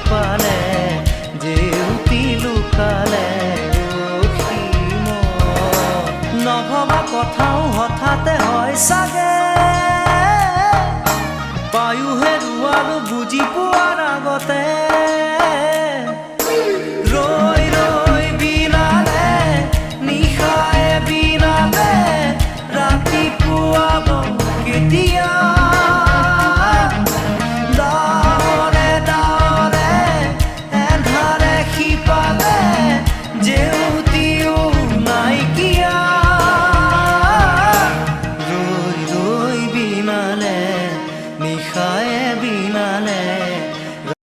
পালে জেউতি লুকালে অসীম নভবা কথাও হঠাতে হয় চাগে পায়ো হেৰুৱালো বুজি পোৱাৰ আগতে